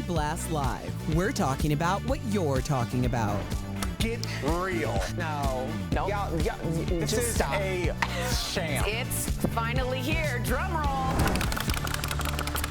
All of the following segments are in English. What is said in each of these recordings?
Blast Live. We're talking about what you're talking about. Get real. No. This Just is stop. a sham. It's finally here. Drum roll.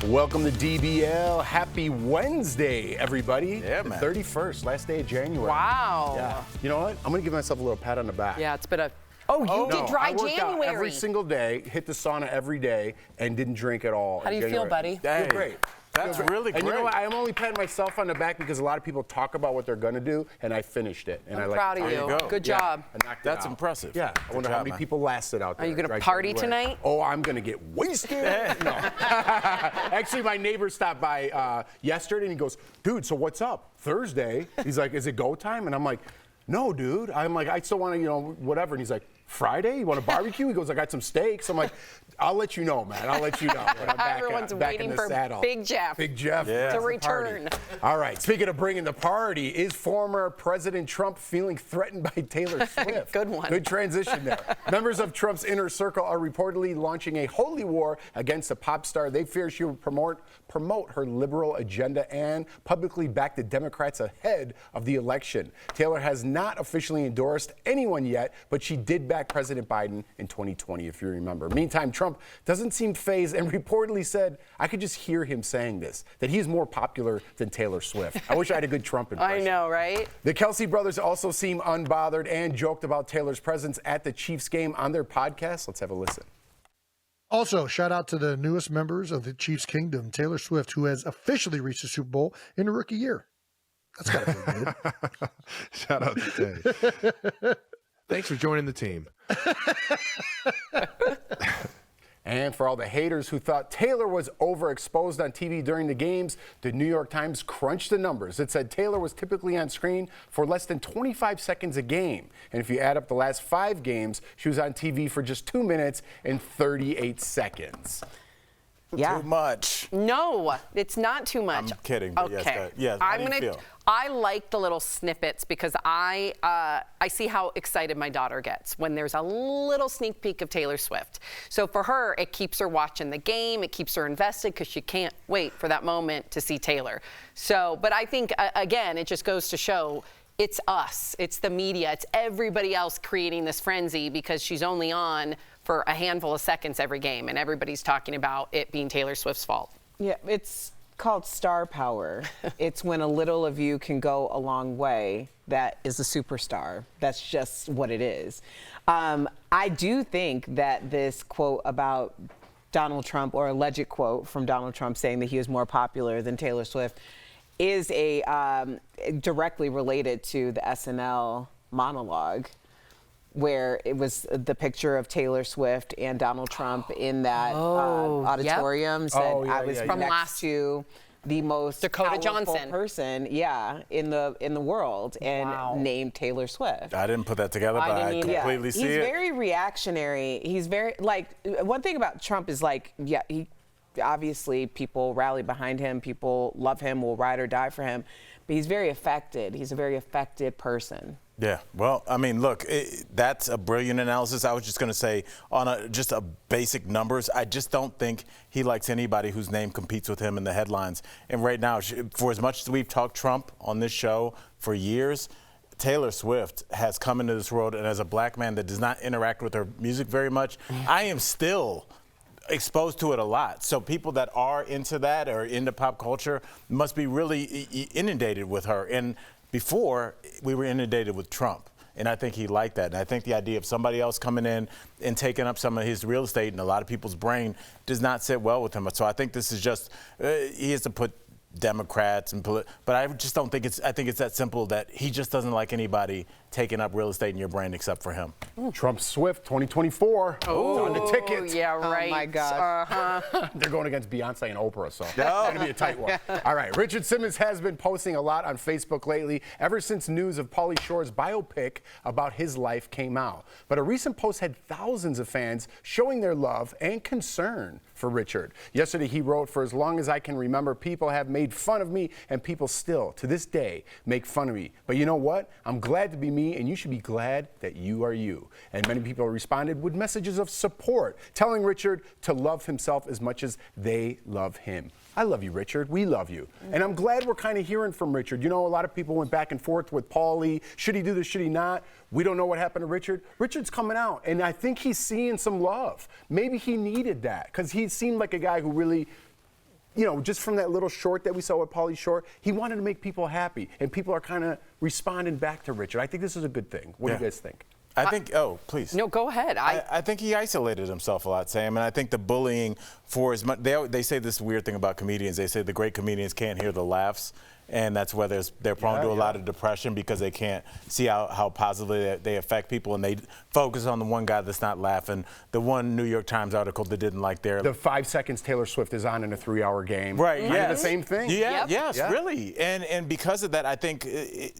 Welcome to DBL. Happy Wednesday, everybody. Yeah, man. 31st, last day of January. Wow. Yeah. You know what? I'm going to give myself a little pat on the back. Yeah, it's been a. Oh, you did dry I worked January. out every single day, hit the sauna every day, and didn't drink at all. How do you feel, buddy? Feel great. That's really great. And you know what? I'm only patting myself on the back because a lot of people talk about what they're going to do, and I finished it. And I'm I proud of to you. tell you. go. Good Yeah, job. I knocked it That's out. impressive. Yeah. I wonder Good how job, many man. people lasted out there. Are you going to dry party January. tonight? Oh, I'm going to get wasted. No. Actually, my neighbor stopped by yesterday, and he goes, dude, so what's up? Thursday? He's like, is it go time? And I'm like, no, dude. I'm like, I still want to, whatever. And he's like, Friday? You want a barbecue? He goes, I got some steaks. I'm like, I'll let you know, man. I'll let you know. When I'm back, Everyone's back waiting in the for saddle. Big Jeff. Big Jeff. Yeah. to Party. return. All right. Speaking of bringing the party, is former President Trump feeling threatened by Taylor Swift? Good one. Good transition there. Members of Trump's inner circle are reportedly launching a holy war against the pop star. They fear she will promote her liberal agenda and publicly back the Democrats ahead of the election. Taylor has not officially endorsed anyone yet, but she did back President Biden in 2020, if you remember. Meantime, Trump doesn't seem fazed and reportedly said, I could just hear him saying this, that he's more popular than Taylor Swift. I wish I had a good Trump impression. I know, right? The Kelsey Brothers also seem unbothered and joked about Taylor's presence at the Chiefs game on their podcast. Let's have a listen. Also, shout out to the newest members of the Chiefs Kingdom, Taylor Swift, who has officially reached the Super Bowl in her rookie year. That's got to feel good. Shout out to Tay. Thanks for joining the team. And for all the haters who thought Taylor was overexposed on TV during the games, the New York Times crunched the numbers. It said Taylor was typically on screen for less than 25 seconds a game. And if you add up the last 5 games, she was on TV for just 2 minutes and 38 seconds. Yeah. Too much. No, it's not too much. I'm kidding, but yes, okay. yes, how do you feel? I like the little snippets because I see how excited my daughter gets when there's a little sneak peek of Taylor Swift. So for her, it keeps her watching the game. It keeps her invested because she can't wait for that moment to see Taylor. So, but I think, again, it just goes to show it's us. It's the media. It's everybody else creating this frenzy because she's only on for a handful of seconds every game, and everybody's talking about it being Taylor Swift's fault. Yeah, it's called star power. It's when a little of you can go a long way. That is a superstar. That's just what it is. I do think that this quote about Donald Trump, or alleged quote from Donald Trump saying that he is more popular than Taylor Swift, is directly related to the SNL monologue, where it was the picture of Taylor Swift and Donald Trump in that auditorium. Said I was From next last to the most Dakota powerful Johnson person, in the world, and named Taylor Swift. I didn't put that together, but I completely see it. He's very reactionary. He's very, one thing about Trump is he obviously people rally behind him, people love him, will ride or die for him, but he's very affected. He's a very affected person. Yeah, well, I mean, look, that's a brilliant analysis. I was just going to say, on just a basic numbers, I just don't think he likes anybody whose name competes with him in the headlines. And right now, for as much as we've talked Trump on this show for years, Taylor Swift has come into this world, and as a black man that does not interact with her music very much, I am still exposed to it a lot. So people that are into that or into pop culture must be really inundated with her. And before, we were inundated with Trump, and I think he liked that. And I think the idea of somebody else coming in and taking up some of his real estate in a lot of people's brain does not sit well with him. So I think this is just, he has to put Democrats and but I just don't think I think it's that simple that he just doesn't like anybody taking up real estate in your brain except for him. Trump Swift 2024. On the ticket. Yeah, right. Oh my God. They're going against Beyonce and Oprah, so it's going to be a tight one. All right, Richard Simmons has been posting a lot on Facebook lately ever since news of Pauly Shore's biopic about his life came out. But a recent post had thousands of fans showing their love and concern for Richard. Yesterday he wrote, "For as long as I can remember, people have made fun of me, and people still, to this day, make fun of me. But you know what? I'm glad to be me, and you should be glad that you are you." And many people responded with messages of support, telling Richard to love himself as much as they love him. I love you, Richard. We love you. And I'm glad we're kind of hearing from Richard. You know, a lot of people went back and forth with Paulie. Should he do this? Should he not? We don't know what happened to Richard. Richard's coming out, and I think he's seeing some love. Maybe he needed that because he seemed like a guy who really, you know, just from that little short that we saw with Paulie Shore, he wanted to make people happy, and people are kind of responding back to Richard. I think this is a good thing. What do you guys think? I think, oh, please. No, go ahead. I think he isolated himself a lot, Sam, and I think the bullying for as much, they say this weird thing about comedians. They say the great comedians can't hear the laughs, and that's where they're prone to a lot of depression because they can't see how positively they affect people, and they focus on the one guy that's not laughing. The one New York Times article that didn't like the 5 seconds Taylor Swift is on in a 3-hour game. Right, yeah. The same thing. Yeah, Yep. yes, really. And because of that, I think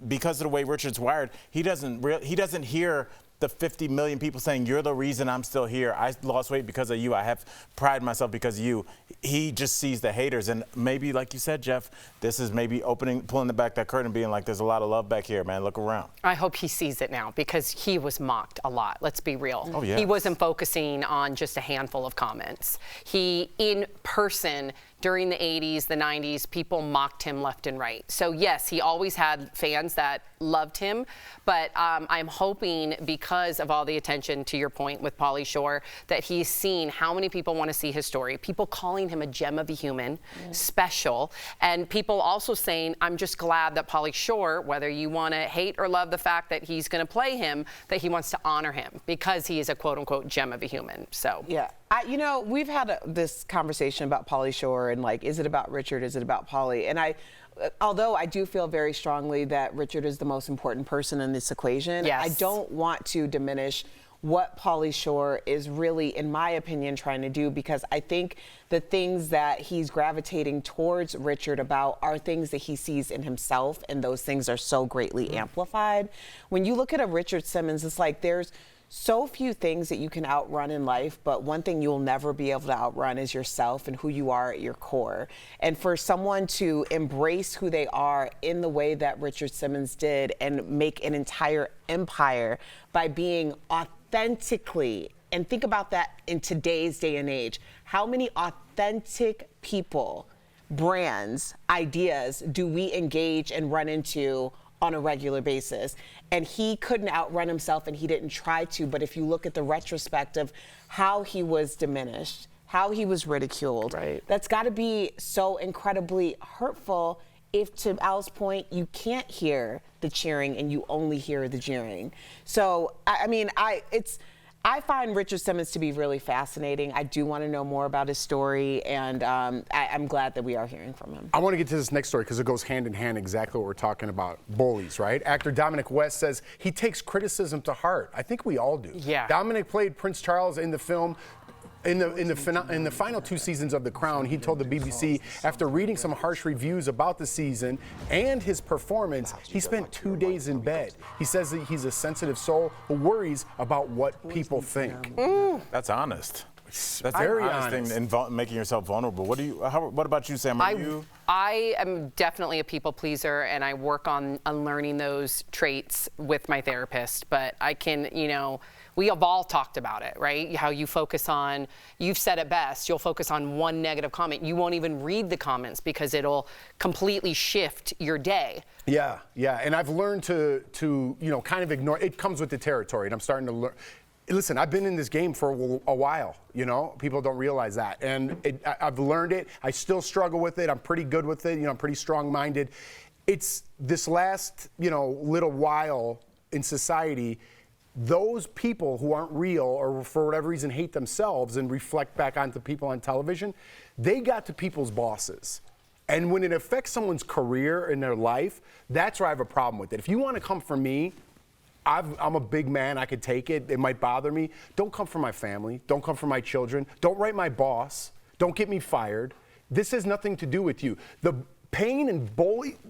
because of the way Richard's wired, he doesn't hear the 50 million people saying, you're the reason I'm still here. I lost weight because of you. I have pride in myself because of you. He just sees the haters. And maybe, like you said, Jeff, this is maybe pulling back that curtain, being like, there's a lot of love back here, man. Look around. I hope he sees it now because he was mocked a lot. Let's be real. Oh, yeah. He wasn't focusing on just a handful of comments. He, in person, during the 80s, the 90s, people mocked him left and right. So yes, he always had fans that loved him, but I'm hoping because of all the attention, to your point with Pauly Shore, that he's seen how many people want to see his story, people calling him a gem of a human, special, and people also saying, I'm just glad that Pauly Shore, whether you want to hate or love the fact that he's going to play him, that he wants to honor him because he is a quote unquote gem of a human. So yeah. You know, we've had this conversation about Pauly Shore and like, is it about Richard? Is it about Pauly? And although I do feel very strongly that Richard is the most important person in this equation, yes. I don't want to diminish what Pauly Shore is really, in my opinion, trying to do, because I think the things that he's gravitating towards Richard about are things that he sees in himself, and those things are so greatly amplified. When you look at a Richard Simmons, it's like there's so few things that you can outrun in life, but one thing you'll never be able to outrun is yourself and who you are at your core. And for someone to embrace who they are in the way that Richard Simmons did and make an entire empire by being authentically, and think about that in today's day and age, how many authentic people, brands, ideas do we engage and run into on a regular basis? And he couldn't outrun himself, and he didn't try to. But if you look at the retrospect of how he was diminished, how he was ridiculed, right, that's got to be so incredibly hurtful if, to Al's point, you can't hear the cheering and you only hear the jeering. So, I mean, I find Richard Simmons to be really fascinating. I do want to know more about his story, and I'm glad that we are hearing from him. I want to get to this next story because it goes hand in hand exactly what we're talking about, bullies, right? Actor Dominic West says he takes criticism to heart. I think we all do. Yeah. Dominic played Prince Charles in the film. In the final 2 seasons of The Crown, he told the BBC after reading some harsh reviews about the season and his performance, he spent 2 days in bed. He says that he's a sensitive soul who worries about what people think. That's honest. That's very honest. And making yourself vulnerable. What about you, Sam? I am definitely a people pleaser, and I work on learning those traits with my therapist. But I can, you know, we have all talked about it, right? How you focus on, you've said it best, you'll focus on one negative comment. You won't even read the comments because it'll completely shift your day. Yeah, yeah. And I've learned to you know, kind of ignore, it comes with the territory, and I'm starting to learn. Listen, I've been in this game for a while, you know? People don't realize that. And I've learned it. I still struggle with it. I'm pretty good with it. You know, I'm pretty strong-minded. It's this last, you know, little while in society, those people who aren't real or for whatever reason hate themselves and reflect back onto people on television, they got to people's bosses. And when it affects someone's career in their life, that's where I have a problem with it. If you want to come for me, I'm a big man. I could take it. It might bother me. Don't come for my family. Don't come for my children. Don't write my boss. Don't get me fired. This has nothing to do with you. The pain and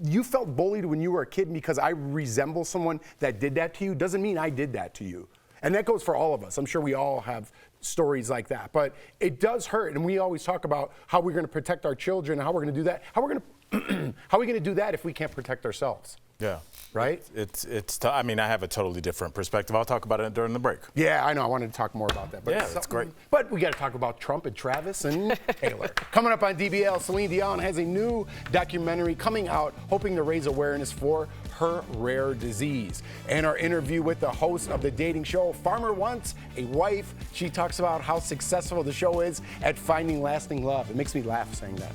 you felt bullied when you were a kid because I resemble someone that did that to you doesn't mean I did that to you. And that goes for all of us. I'm sure we all have stories like that. But it does hurt. And we always talk about how we're going to protect our children and how we're going to do that. How are we going to do that if we can't protect ourselves? Yeah. Right? I mean, I have a totally different perspective. I'll talk about it during the break. Yeah, I know. I wanted to talk more about that. But Yeah, that's great. But we got to talk about Trump and Travis and Taylor. Coming up on DBL, Celine Dion has a new documentary coming out, hoping to raise awareness for her rare disease. And our interview with the host of the dating show, Farmer Wants a Wife. She talks about how successful the show is at finding lasting love. It makes me laugh saying that.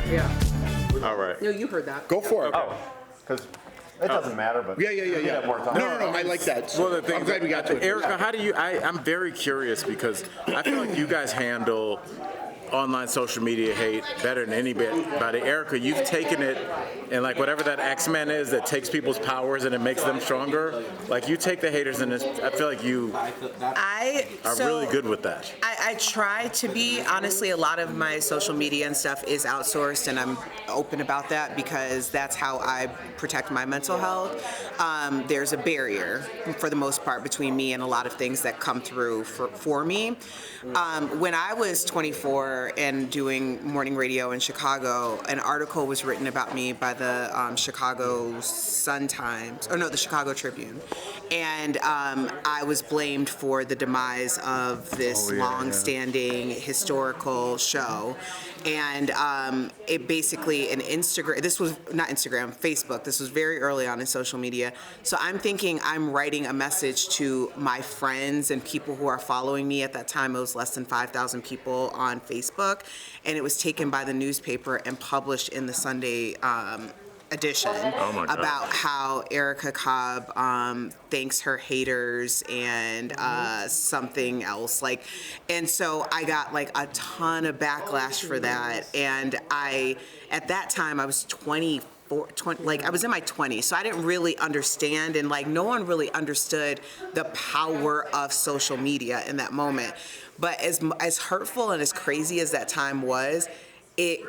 Yeah. All right. No, you heard that. Go for it. Because it doesn't matter, but Yeah. No, I like that. Well, the thing, I'm glad we got to it. Erica, how do you? I'm very curious because I feel like you guys handle online social media hate better than anybody. Erica, you've taken it, and like whatever that X-Men is that takes people's powers and it makes them stronger. Like you take the haters, and I feel like you are really good with that. I try to be. Honestly, a lot of my social media and stuff is outsourced, and I'm open about that because that's how I protect my mental health. There's a barrier, for the most part, between me and a lot of things that come through for me. When I was 24 and doing morning radio in Chicago, an article was written about me by the Chicago Sun-Times, or no, the Chicago Tribune. And I was blamed for the demise of this long-standing historical show. And it basically, this was not Instagram, Facebook. This was very early on in social media. So I'm thinking I'm writing a message to my friends and people who are following me. At that time, it was less than 5,000 people on Facebook. And it was taken by the newspaper and published in the Sunday edition about how Erica Cobb thanks her haters and something else, and so I got like a ton of backlash for that. And at that time I was 20, I was in my 20s, so I didn't really understand, and no one really understood the power of social media in that moment. But as hurtful and as crazy as that time was, it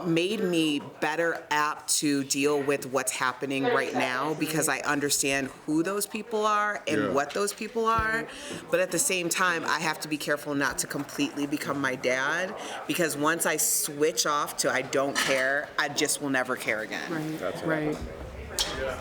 made me better apt to deal with what's happening right now because I understand who those people are and what those people are. But at the same time, I have to be careful not to completely become my dad, because once I switch off to I don't care, I just will never care again. Right. That's right. Yeah.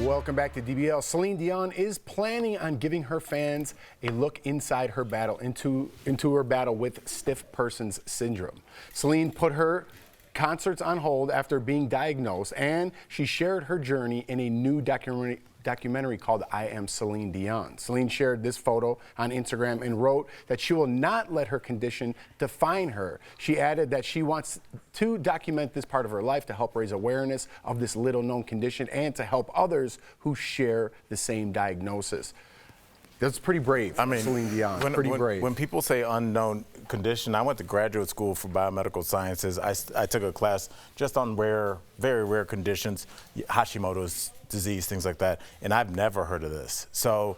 Welcome back to DBL. Celine Dion is planning on giving her fans a look inside her battle, into her battle with stiff person's syndrome. Celine put her concerts on hold after being diagnosed, and she shared her journey in a new documentary called I Am Celine Dion. Celine shared this photo on Instagram and wrote that she will not let her condition define her. She added that she wants to document this part of her life to help raise awareness of this little-known condition and to help others who share the same diagnosis. That's pretty brave, Celine Dion. Pretty brave. When people say unknown condition, I went to graduate school for biomedical sciences. I took a class just on very rare conditions, Hashimoto's disease, things like that, and I've never heard of this. So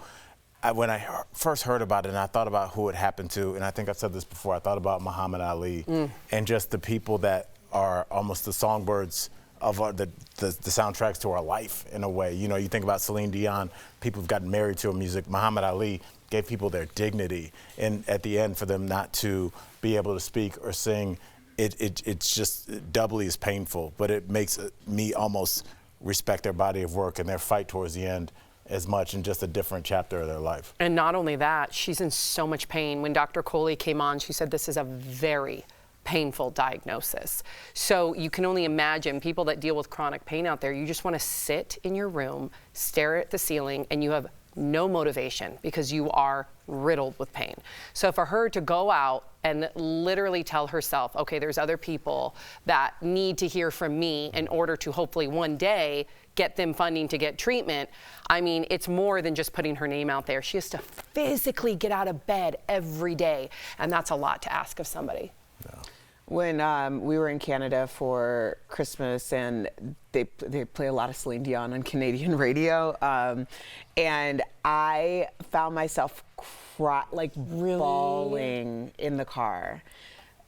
when I first heard about it and I thought about who it happened to, and I think I've said this before, I thought about Muhammad Ali and just the people that are almost the songbirds of the soundtracks to our life in a way. You know, you think about Celine Dion, people have gotten married to her music. Muhammad Ali gave people their dignity, and at the end for them not to be able to speak or sing, it's just doubly as painful, but it makes me almost respect their body of work and their fight towards the end as much, in just a different chapter of their life. And not only that, she's in so much pain. When Dr. Coley came on, she said this is a very painful diagnosis. So you can only imagine people that deal with chronic pain out there, you just want to sit in your room, stare at the ceiling, and you have no motivation because you are riddled with pain. So for her to go out and literally tell herself, okay, there's other people that need to hear from me in order to hopefully one day get them funding to get treatment. I mean, it's more than just putting her name out there. She has to physically get out of bed every day, and that's a lot to ask of somebody. Yeah. When we were in Canada for Christmas, and they play a lot of Celine Dion on Canadian radio, and I found myself bawling in the car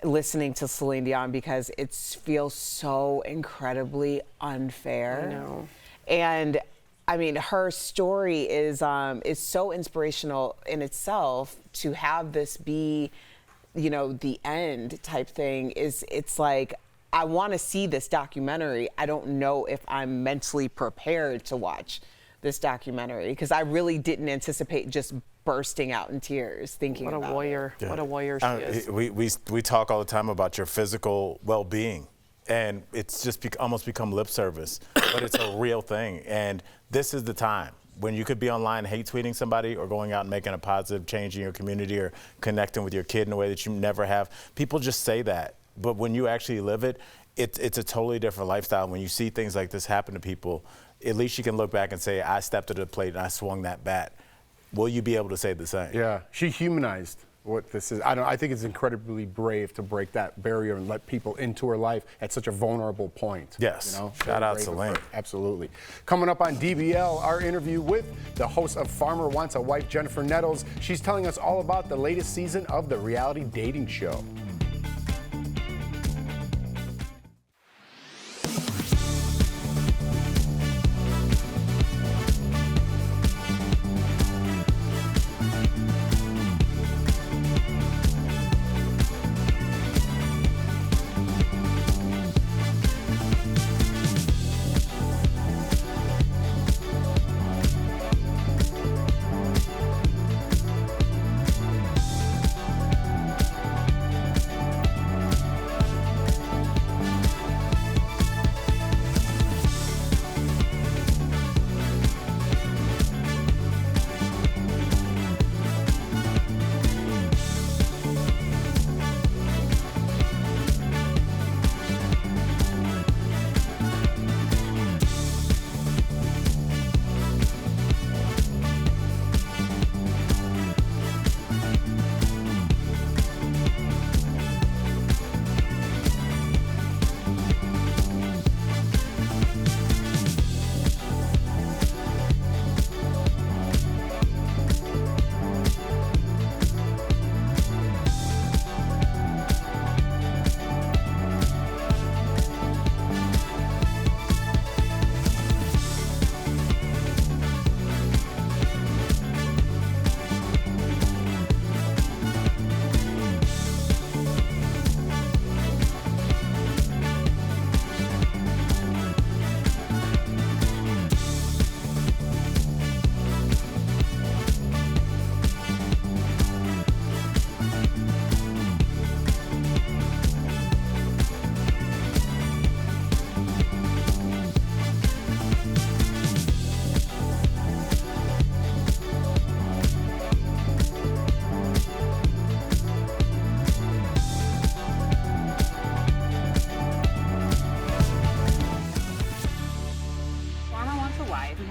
listening to Celine Dion because it feels so incredibly unfair. I know. And I mean, her story is so inspirational in itself. To have this be, you know, the end type thing it's like, I want to see this documentary. I don't know if I'm mentally prepared to watch this documentary because I really didn't anticipate just bursting out in tears thinking about What a warrior. Yeah. What a warrior she is. We talk all the time about your physical well-being, and it's just almost become lip service, but it's a real thing. And this is the time when you could be online hate tweeting somebody or going out and making a positive change in your community or connecting with your kid in a way that you never have. People just say that, but when you actually live it, it's a totally different lifestyle. When you see things like this happen to people, at least you can look back and say, I stepped to the plate and I swung that bat. Will you be able to say the same? Yeah, she humanized what this is. I think it's incredibly brave to break that barrier and let people into her life at such a vulnerable point. Yes. You know? Shout out Brave of Seline. her. Absolutely. Coming up on DBL, our interview with the host of Farmer Wants a Wife, Jennifer Nettles. She's telling us all about the latest season of the reality dating show.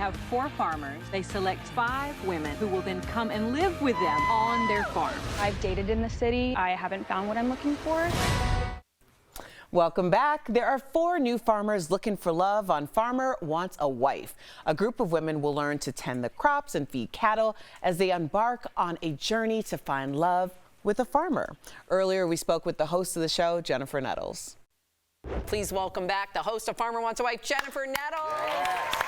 have 4 farmers. They select 5 women who will then come and live with them on their farm. I've dated in the city. I haven't found what I'm looking for. Welcome back. There are 4 new farmers looking for love on Farmer Wants a Wife. A group of women will learn to tend the crops and feed cattle as they embark on a journey to find love with a farmer. Earlier, we spoke with the host of the show, Jennifer Nettles. Please welcome back the host of Farmer Wants a Wife, Jennifer Nettles. Yes.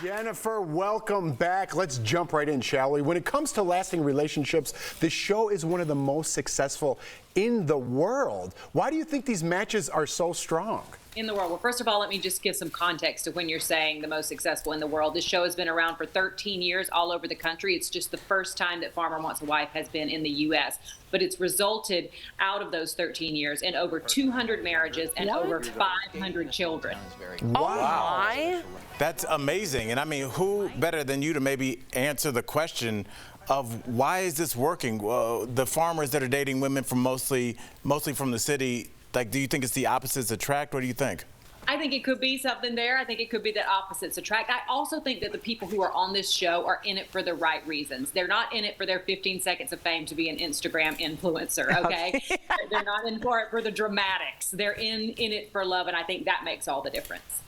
Jennifer, welcome back. Let's jump right in, shall we? When it comes to lasting relationships, this show is one of the most successful in the world. Why do you think these matches are so strong? In the world. Well, first of all, let me just give some context to when you're saying the most successful in the world. This show has been around for 13 years all over the country. It's just the first time that Farmer Wants a Wife has been in the U.S. But it's resulted out of those 13 years in over 200 marriages and over 500 children. Wow. Oh my. That's amazing. And I mean, who better than you to maybe answer the question of why is this working? The farmers that are dating women from mostly from the city, like, do you think it's the opposites attract? What do you think? I think it could be something there. I think it could be that opposites attract. I also think that the people who are on this show are in it for the right reasons. They're not in it for their 15 seconds of fame to be an Instagram influencer, okay? They're not in for it for the dramatics. They're in it for love, and I think that makes all the difference.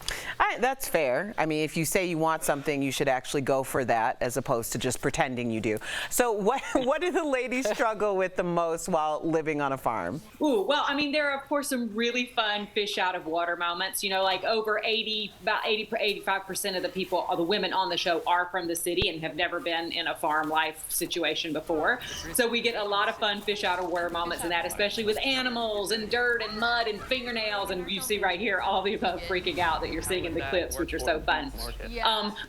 That's fair. I mean, if you say you want something, you should actually go for that as opposed to just pretending you do. So what do the ladies struggle with the most while living on a farm? Ooh, well, I mean, there are, of course, some really fun fish out of water moments. You know, like about 85% of the people, or the women on the show, are from the city and have never been in a farm life situation before. So we get a lot of fun fish out of water moments in that, especially with animals and dirt and mud and fingernails. And you see right here all the above freaking out that you're seeing in the clips, which are so fun.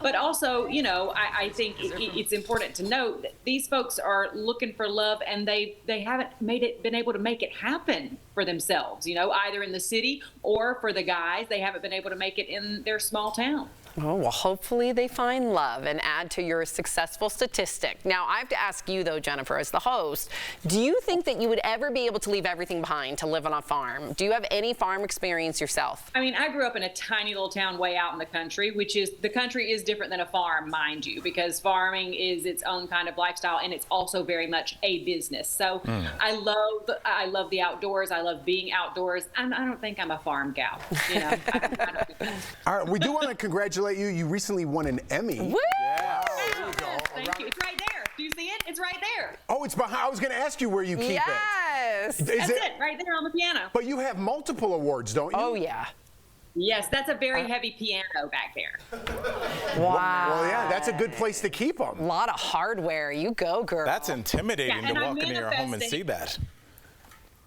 But also, you know, I think it's important to note that these folks are looking for love, and they haven't been able to make it happen for themselves, you know, either in the city or for the guys. They haven't been able to make it in their small town. Oh, well, hopefully they find love and add to your successful statistic. Now, I have to ask you, though, Jennifer, as the host, do you think that you would ever be able to leave everything behind to live on a farm? Do you have any farm experience yourself? I mean, I grew up in a tiny little town way out in the country, the country is different than a farm, mind you, because farming is its own kind of lifestyle, and it's also very much a business. So I love the outdoors. I love being outdoors. I don't think I'm a farm gal. You know, I don't think that. All right, we do want to congratulate you. You recently won an Emmy. Woo! Yeah. There you go. Thank you. It's right there. Do you see it? It's right there. Oh, it's behind. I was going to ask you where you keep it. Yes. That's it, right there on the piano. But you have multiple awards, don't you? Oh, yeah. Yes, that's a very heavy piano back there. Wow. Well, yeah, that's a good place to keep them. A lot of hardware. You go, girl. That's intimidating to walk into your home and see that.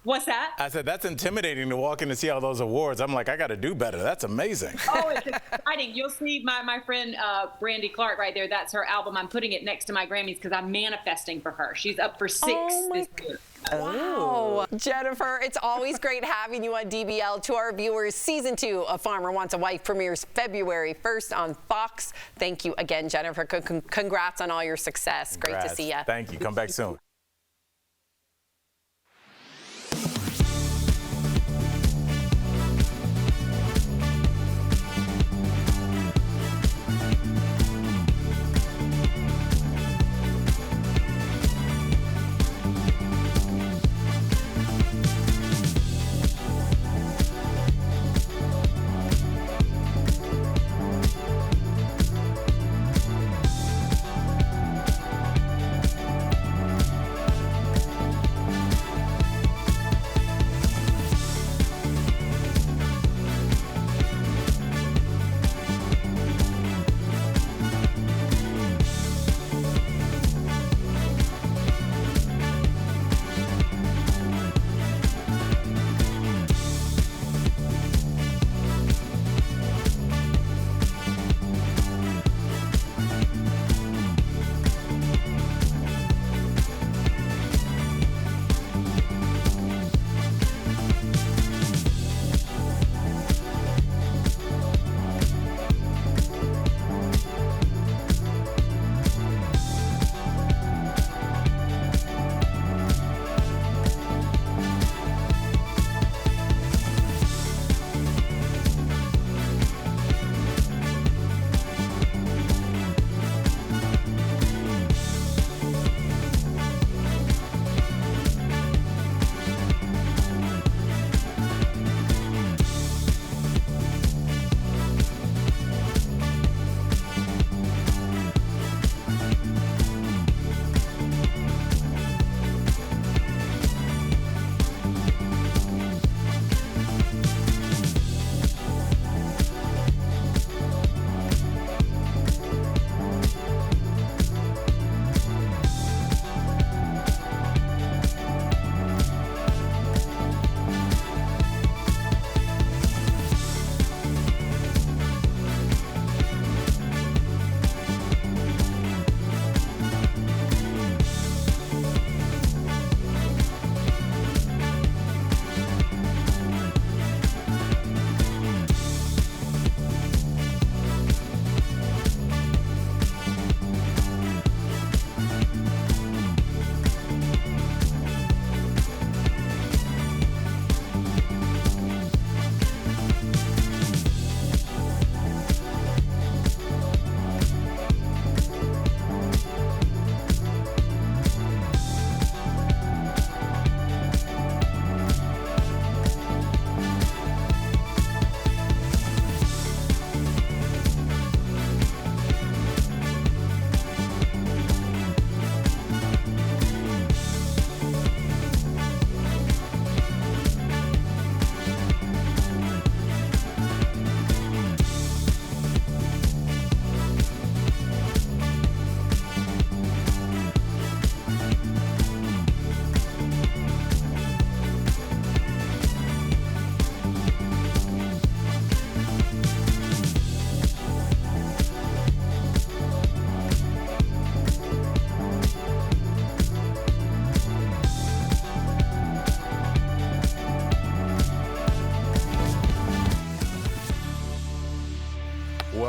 What's that? I said, that's intimidating to walk in to see all those awards. I'm like, I got to do better. That's amazing. Oh, it's exciting. You'll see my friend Brandy Clark right there. That's her album. I'm putting it next to my Grammys because I'm manifesting for her. She's up for 6 this year. Wow. Jennifer, it's always great having you on DBL. To our viewers, Season 2 of Farmer Wants a Wife premieres February 1st on Fox. Thank you again, Jennifer. Congrats on all your success. Congrats. Great to see you. Thank you. Come back soon.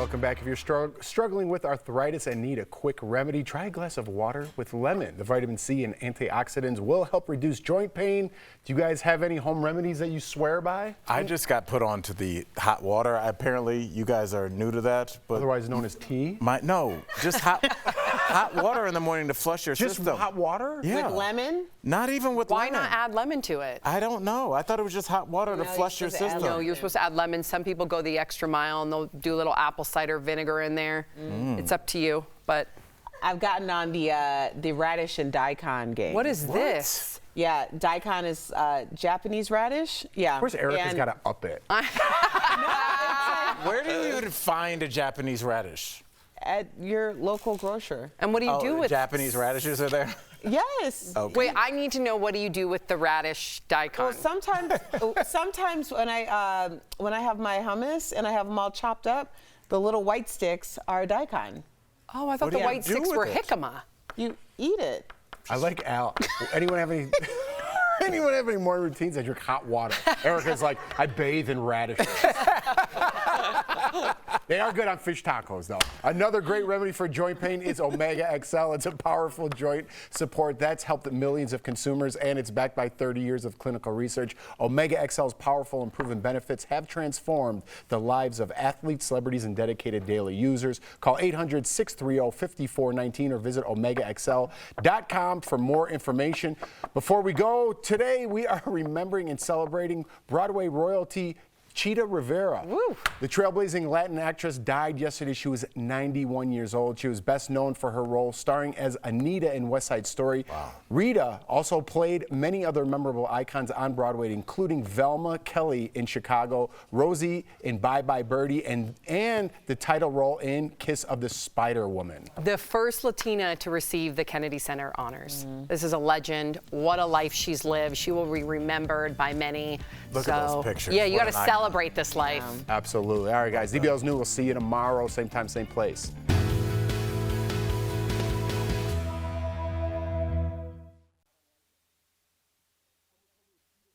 welcome back. If you're struggling with arthritis and need a quick remedy, try a glass of water with lemon. The vitamin C and antioxidants will help reduce joint pain. Do you guys have any home remedies that you swear by? I just got put on to the hot water. Apparently, you guys are new to that. But otherwise known as tea? No, just hot water in the morning to flush your system. Just hot water? Yeah. With lemon? Not even with lemon. Why not add lemon to it? I don't know. I thought it was just hot water to flush your system. No, you're supposed to add lemon. Some people go the extra mile and they'll do a little apple cider vinegar in there. It's up to you, but I've gotten on the radish and daikon game. What is this? Yeah, daikon is Japanese radish. Yeah. Of course, Erica's got to up it. Where do you even find a Japanese radish? At your local grocer. And what do you do with Japanese radishes are there? Yes. Okay. Wait, I need to know, what do you do with the radish daikon? Well, sometimes when I have my hummus and I have them all chopped up, the little white sticks are daikon. Oh, I thought the white sticks were jicama. You eat it. I like Al. Anyone have any morning routines that drink hot water? Erica's like, I bathe in radishes. They are good on fish tacos, though. Another great remedy for joint pain is Omega XL. It's a powerful joint support that's helped millions of consumers, and it's backed by 30 years of clinical research. Omega XL's powerful and proven benefits have transformed the lives of athletes, celebrities, and dedicated daily users. Call 800-630-5419 or visit OmegaXL.com for more information. Before we go, today we are remembering and celebrating Broadway royalty Chita Rivera. Woo. The trailblazing Latin actress died yesterday. She was 91 years old. She was best known for her role starring as Anita in West Side Story. Wow. Rita also played many other memorable icons on Broadway, including Velma Kelly in Chicago, Rosie in Bye Bye Birdie, and the title role in Kiss of the Spider Woman. The first Latina to receive the Kennedy Center honors. This is a legend. What a life she's lived. She will be remembered by many. Look at those pictures. Yeah, you What got to an celebrate this life. Absolutely. All right, guys. DBL's new. We'll see you tomorrow, same time, same place.